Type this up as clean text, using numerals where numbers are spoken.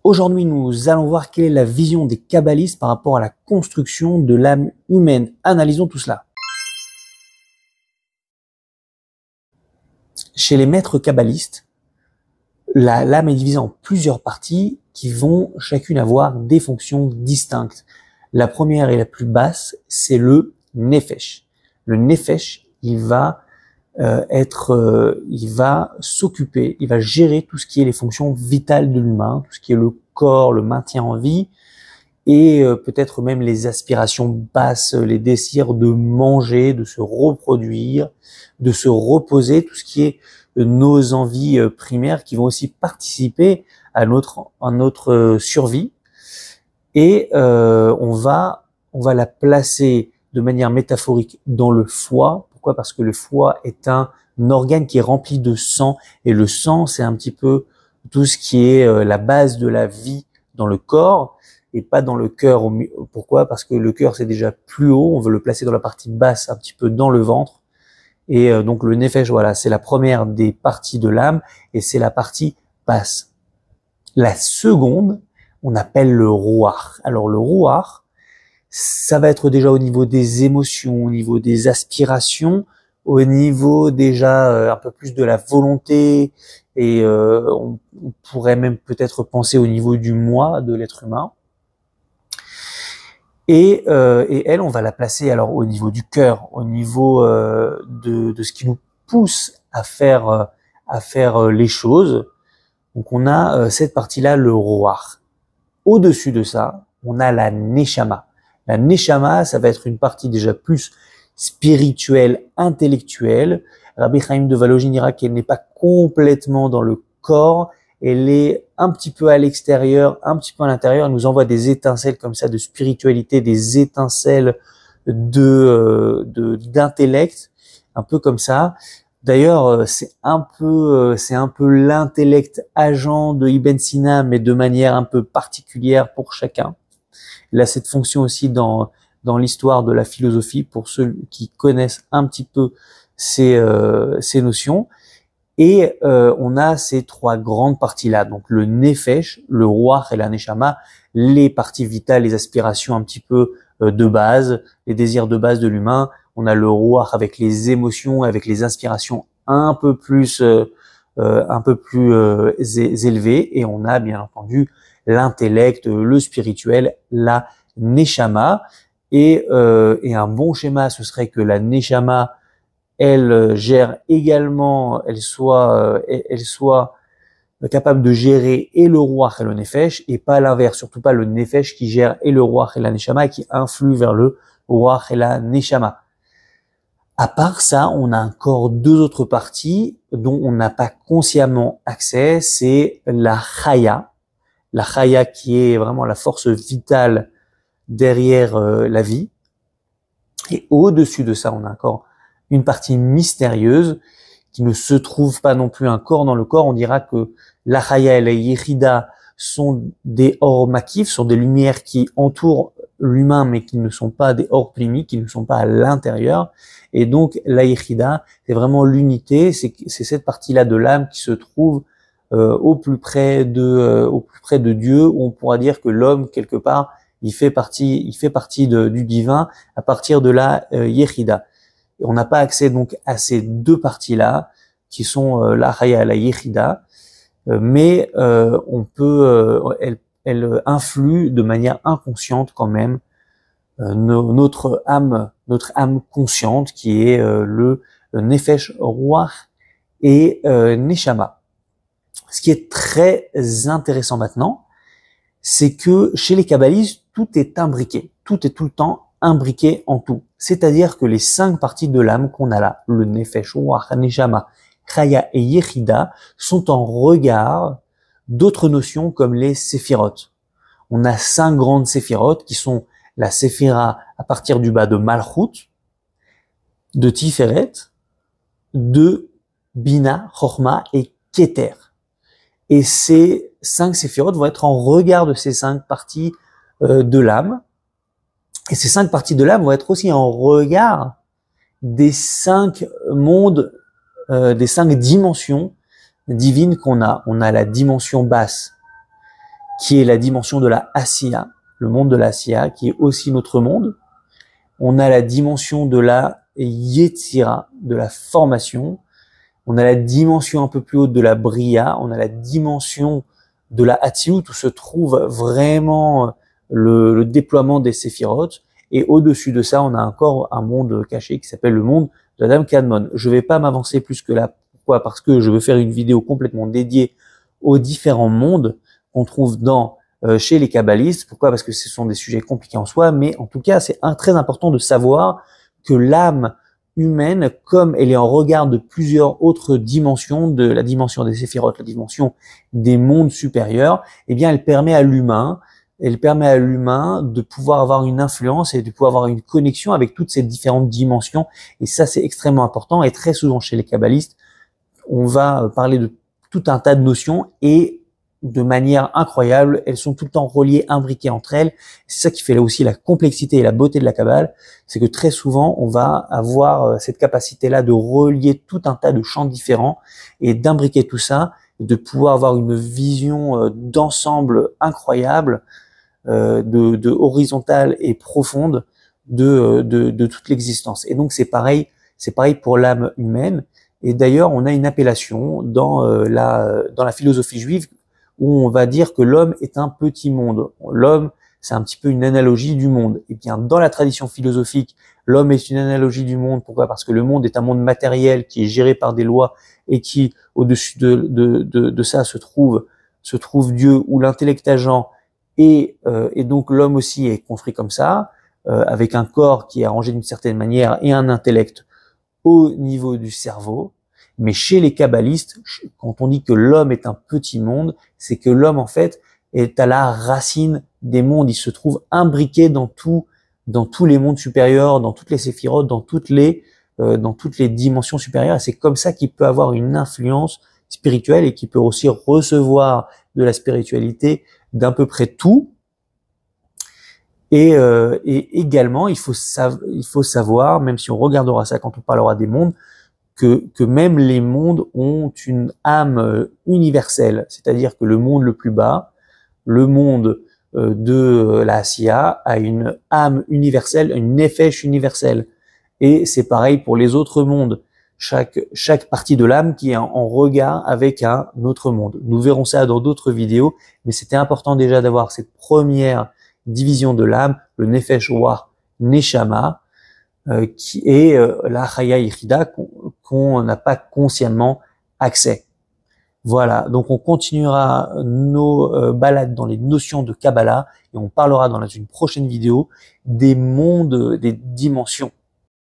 Aujourd'hui, nous allons voir quelle est la vision des kabbalistes par rapport à la construction de l'âme humaine. Analysons tout cela. Chez les maîtres kabbalistes, l'âme est divisée en plusieurs parties qui vont chacune avoir des fonctions distinctes. La première et la plus basse, c'est le nefesh. Le nefesh, il va s'occuper, il va gérer tout ce qui est les fonctions vitales de l'humain, tout ce qui est le corps, le maintien en vie, et peut-être même les aspirations basses, les désirs de manger, de se reproduire, de se reposer, tout ce qui est nos envies primaires qui vont aussi participer à notre survie. Et on va la placer de manière métaphorique dans le foie. Pourquoi? Parce que le foie est un organe qui est rempli de sang, et le sang, c'est un petit peu tout ce qui est la base de la vie dans le corps et pas dans le cœur. Pourquoi? Parce que le cœur, c'est déjà plus haut, on veut le placer dans la partie basse, un petit peu dans le ventre. Et donc le nefesh, voilà, c'est la première des parties de l'âme et c'est la partie basse. La seconde, on appelle le ruach. Alors le ruach, ça va être déjà au niveau des émotions, au niveau des aspirations, au niveau déjà un peu plus de la volonté, et on pourrait même peut-être penser au niveau du moi de l'être humain. Et elle, on va la placer alors au niveau du cœur, au niveau de ce qui nous pousse à faire les choses. Donc on a cette partie-là, le ruach. Au-dessus de ça, on a la neshama. La neshama, ça va être une partie déjà plus spirituelle, intellectuelle. Rabbi Chaim de Volojine dira qu'elle n'est pas complètement dans le corps, elle est un petit peu à l'extérieur, un petit peu à l'intérieur. Elle nous envoie des étincelles comme ça de spiritualité, des étincelles d'intellect, un peu comme ça. D'ailleurs, c'est un peu l'intellect agent de Ibn Sina, mais de manière un peu particulière pour chacun. Il a cette fonction aussi dans l'histoire de la philosophie pour ceux qui connaissent un petit peu ces notions. Et on a ces trois grandes parties-là, donc le nefesh, le ruach et la neshama, les parties vitales, les aspirations un petit peu de base, les désirs de base de l'humain. On a le ruach avec les émotions, avec les inspirations un peu plus élevées, et on a bien entendu l'intellect, le spirituel, la neshama. Et un bon schéma, ce serait que la neshama, elle gère également, elle soit capable de gérer et le ruach et le nefesh, et pas l'inverse, surtout pas le nefesh qui gère et le ruach et la neshama et qui influe vers le ruach et la neshama. À part ça, on a encore deux autres parties dont on n'a pas consciemment accès, c'est la chaya. La chaya qui est vraiment la force vitale derrière la vie. Et au-dessus de ça, on a encore une partie mystérieuse qui ne se trouve pas non plus un corps dans le corps. On dira que la chaya et la yechida sont des or makif, sont des lumières qui entourent l'humain, mais qui ne sont pas des or plimi, qui ne sont pas à l'intérieur. Et donc la yechida, c'est vraiment l'unité, c'est cette partie-là de l'âme qui se trouve au plus près de Dieu, où on pourra dire que l'homme, quelque part, il fait partie du divin à partir de la yechida. Et on n'a pas accès donc à ces deux parties-là, qui sont la chaya et la yechida, mais on peut, elle influe de manière inconsciente quand même notre âme consciente, qui est le nefesh, ruach et neshama. Ce qui est très intéressant maintenant, c'est que chez les kabbalistes, tout est imbriqué, tout est tout le temps imbriqué en tout. C'est-à-dire que les 5 parties de l'âme qu'on a là, le nefesh, ruach, neshama, chaya et yechida, sont en regard d'autres notions comme les séphirotes. On a 5 grandes séphirotes qui sont la séphira à partir du bas de Malchut, de Tiferet, de Bina, Chochma et Keter. Et ces 5 séphirotes vont être en regard de ces 5 parties de l'âme. Et ces 5 parties de l'âme vont être aussi en regard des 5 mondes, des 5 dimensions divines qu'on a. On a la dimension basse, qui est la dimension de la Asiya, le monde de la Asiya, qui est aussi notre monde. On a la dimension de la Yetzira, de la formation. On a la dimension un peu plus haute de la Bria. On a la dimension de la Hatzilut, où se trouve vraiment le déploiement des séphirotes. Et au-dessus de ça, on a encore un monde caché qui s'appelle le monde de Adam Kadmon. Je vais pas m'avancer plus que là. Pourquoi? Parce que je veux faire une vidéo complètement dédiée aux différents mondes qu'on trouve chez les kabbalistes. Pourquoi? Parce que ce sont des sujets compliqués en soi, mais en tout cas, c'est très important de savoir que l'âme humaine, comme elle est en regard de plusieurs autres dimensions, de la dimension des séphirotes, la dimension des mondes supérieurs, eh bien, elle permet à l'humain de pouvoir avoir une influence et de pouvoir avoir une connexion avec toutes ces différentes dimensions. Et ça, c'est extrêmement important. Et très souvent chez les kabbalistes, on va parler de tout un tas de notions et de manière incroyable, elles sont tout le temps reliées, imbriquées entre elles. C'est ça qui fait là aussi la complexité et la beauté de la Kabbale, c'est que très souvent, on va avoir cette capacité-là de relier tout un tas de champs différents et d'imbriquer tout ça, de pouvoir avoir une vision d'ensemble incroyable, de horizontale et profonde de toute l'existence. Et donc c'est pareil pour l'âme humaine. Et d'ailleurs, on a une appellation dans la philosophie juive où on va dire que l'homme est un petit monde. L'homme, c'est un petit peu une analogie du monde. Et bien, dans la tradition philosophique, l'homme est une analogie du monde. Pourquoi? Parce que le monde est un monde matériel qui est géré par des lois et qui, au-dessus de ça, se trouve Dieu ou l'intellect agent. Et donc, l'homme aussi est construit comme ça, avec un corps qui est arrangé d'une certaine manière et un intellect au niveau du cerveau. Mais chez les kabbalistes, quand on dit que l'homme est un petit monde, c'est que l'homme, en fait, est à la racine des mondes. Il se trouve imbriqué dans tous les mondes supérieurs, dans toutes les séphirotes, dans toutes les dimensions supérieures. Et c'est comme ça qu'il peut avoir une influence spirituelle et qu'il peut aussi recevoir de la spiritualité d'à peu près tout. Et également, il faut savoir, même si on regardera ça quand on parlera des mondes, que même les mondes ont une âme universelle, c'est-à-dire que le monde le plus bas, le monde de la Asiya, a une âme universelle, une nefesh universelle. Et c'est pareil pour les autres mondes. Chaque partie de l'âme qui est en regard avec un autre monde. Nous verrons ça dans d'autres vidéos, mais c'était important déjà d'avoir cette première division de l'âme, le nefesh war neshama, qui est la Chaya Yechida qu'on n'a pas consciemment accès. Voilà, donc on continuera nos balades dans les notions de Kabbalah et on parlera dans une prochaine vidéo des mondes, des dimensions